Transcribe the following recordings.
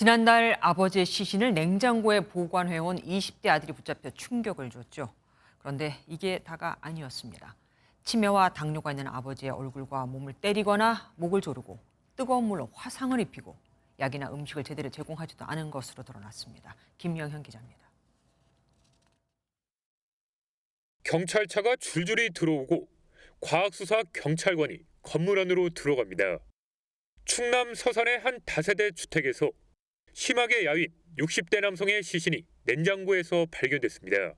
지난달 아버지의 시신을 냉장고에 보관해온 20대 아들이 붙잡혀 충격을 줬죠. 그런데 이게 다가 아니었습니다. 치매와 당뇨가 있는 아버지의 얼굴과 몸을 때리거나 목을 조르고 뜨거운 물로 화상을 입히고 약이나 음식을 제대로 제공하지도 않은 것으로 드러났습니다. 김영현 기자입니다. 경찰차가 줄줄이 들어오고 과학수사 경찰관이 건물 안으로 들어갑니다. 충남 서산의 한 다세대 주택에서 심하게 야윈 60대 남성의 시신이 냉장고에서 발견됐습니다.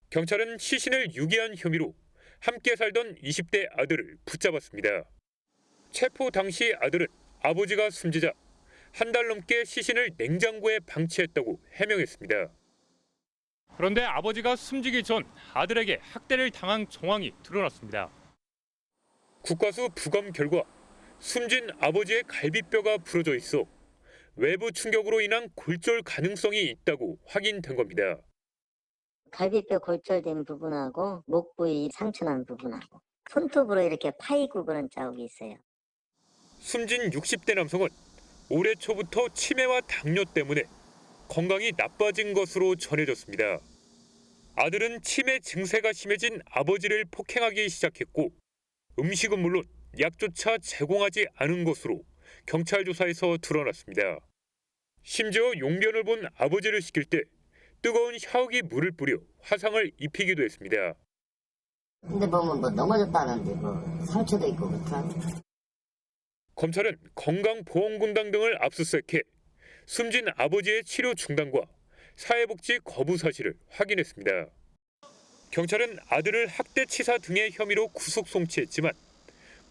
경찰은 시신을 유기한 혐의로 함께 살던 20대 아들을 붙잡았습니다. 체포 당시 아들은 아버지가 숨지자 한 달 넘게 시신을 냉장고에 방치했다고 해명했습니다. 그런데 아버지가 숨지기 전 아들에게 학대를 당한 정황이 드러났습니다. 국과수 부검 결과 숨진 아버지의 갈비뼈가 부러져 있어 외부 충격으로 인한 골절 가능성이 있다고 확인된 겁니다. 갈비뼈 골절된 부분하고 목 부위 상처난 부분하고 손톱으로 이렇게 파이고 그런 자국이 있어요. 숨진 60대 남성은 올해 초부터 치매와 당뇨 때문에 건강이 나빠진 것으로 전해졌습니다. 아들은 치매 증세가 심해진 아버지를 폭행하기 시작했고 음식은 물론 약조차 제공하지 않은 것으로 경찰 조사에서 드러났습니다. 심지어 용변을 본 아버지를 시킬 때 뜨거운 샤워기 물을 뿌려 화상을 입히기도 했습니다. 근데 보면 뭐 넘어졌다는데 뭐 상처도 있고 그렇더라고요. 검찰은 건강보험공단 등을 압수수색해 숨진 아버지의 치료 중단과 사회복지 거부 사실을 확인했습니다. 경찰은 아들을 학대치사 등의 혐의로 구속 송치했지만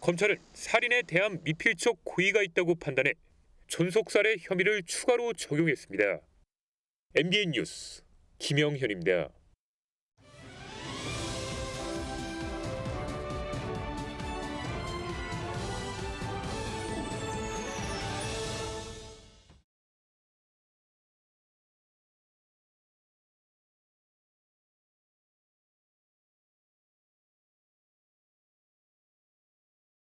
검찰은 살인에 대한 미필적 고의가 있다고 판단해 존속살해 혐의를 추가로 적용했습니다. MBN 뉴스 김영현입니다.